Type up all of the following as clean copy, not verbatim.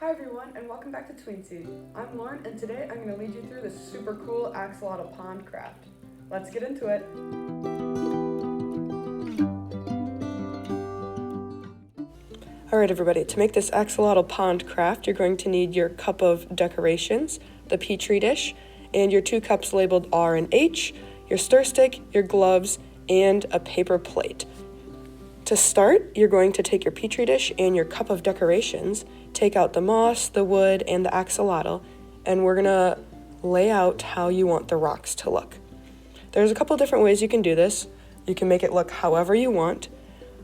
Hi everyone, and welcome back to Tween. I'm Lauren, and today I'm going to lead you through this super cool axolotl pond craft. Let's get into it. Alright everybody, to make this axolotl pond craft, you're going to need your cup of decorations, the petri dish, and your 2 cups labeled R and H, your stir stick, your gloves, and a paper plate. To start, you're going to take your petri dish and your cup of decorations, take out the moss, the wood, and the axolotl, and we're gonna lay out how you want the rocks to look. There's a couple different ways you can do this. You can make it look however you want.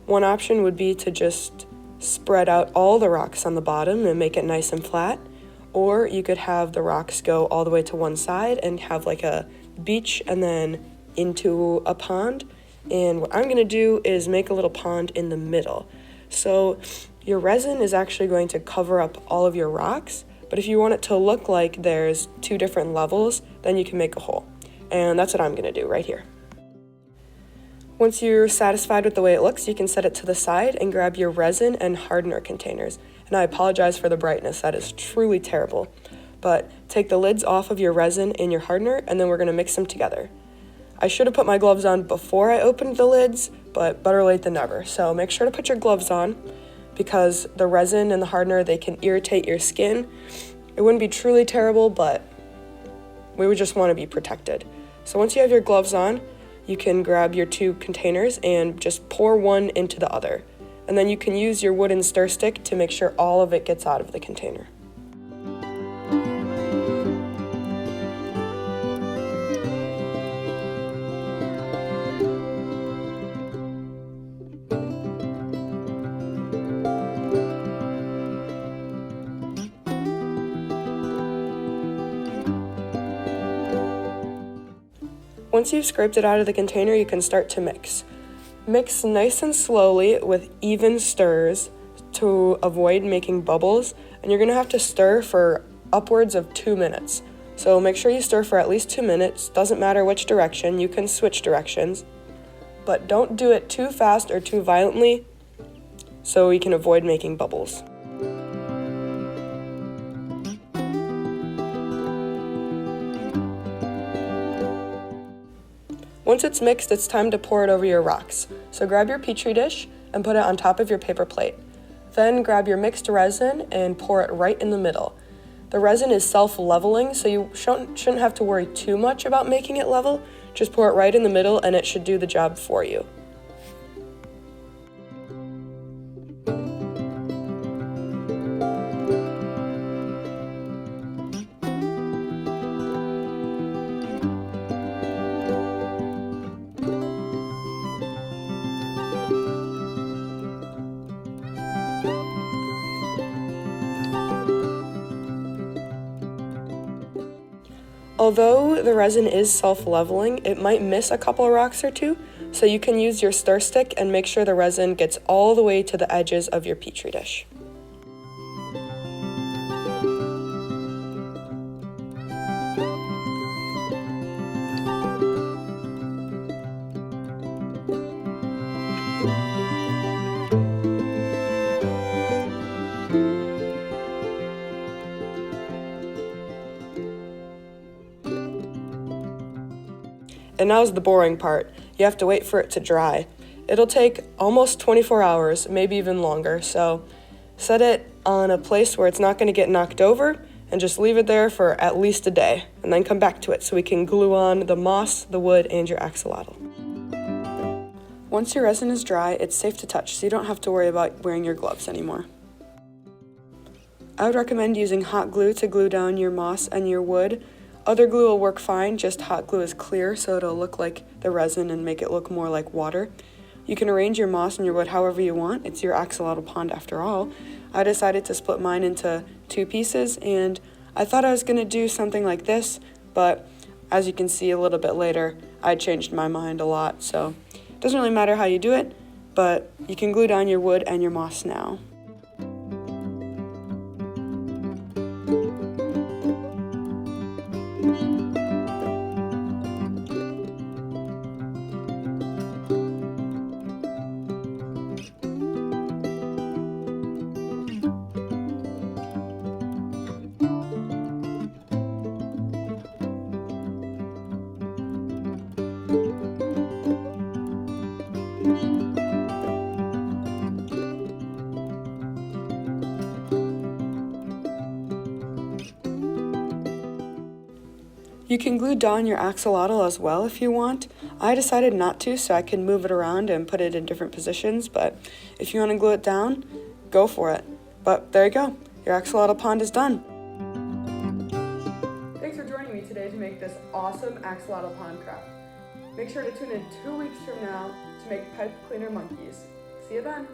One option would be to just spread out all the rocks on the bottom and make it nice and flat, or you could have the rocks go all the way to one side and have like a beach and then into a pond. And what I'm going to do is make a little pond in the middle. So your resin is actually going to cover up all of your rocks, but if you want it to look like there's 2 different levels, then you can make a hole. And that's what I'm going to do right here. Once you're satisfied with the way it looks, you can set it to the side and grab your resin and hardener containers. And I apologize for the brightness, that is truly terrible. But take the lids off of your resin and your hardener, and then we're going to mix them together. I should have put my gloves on before I opened the lids, but better late than never. So make sure to put your gloves on because the resin and the hardener, they can irritate your skin. It wouldn't be truly terrible, but we would just want to be protected. So once you have your gloves on, you can grab your 2 containers and just pour one into the other. And then you can use your wooden stir stick to make sure all of it gets out of the container. Once you've scraped it out of the container, you can start to mix. Mix nice and slowly with even stirs to avoid making bubbles, and you're going to have to stir for upwards of 2 minutes. So make sure you stir for at least 2 minutes, doesn't matter which direction, you can switch directions, but don't do it too fast or too violently so you can avoid making bubbles. Once it's mixed, it's time to pour it over your rocks. So grab your petri dish and put it on top of your paper plate. Then grab your mixed resin and pour it right in the middle. The resin is self-leveling, so you shouldn't have to worry too much about making it level. Just pour it right in the middle and it should do the job for you. Although the resin is self-leveling, it might miss a couple rocks or 2, so you can use your stir stick and make sure the resin gets all the way to the edges of your petri dish. And now's the boring part. You have to wait for it to dry. It'll take almost 24 hours, maybe even longer, so set it on a place where it's not going to get knocked over and just leave it there for at least a day, and then come back to it so we can glue on the moss, the wood, and your axolotl. Once your resin is dry, it's safe to touch, so you don't have to worry about wearing your gloves anymore. I would recommend using hot glue to glue down your moss and your wood. Other glue will work fine, just hot glue is clear, so it'll look like the resin and make it look more like water. You can arrange your moss and your wood however you want. It's your axolotl pond after all. I decided to split mine into 2 pieces, and I thought I was going to do something like this, but as you can see a little bit later, I changed my mind a lot, so it doesn't really matter how you do it, but you can glue down your wood and your moss now. You can glue down your axolotl as well if you want. I decided not to so I can move it around and put it in different positions, but if you want to glue it down, go for it. But there you go, your axolotl pond is done. Thanks for joining me today to make this awesome axolotl pond craft. Make sure to tune in 2 weeks from now to make pipe cleaner monkeys. See you then.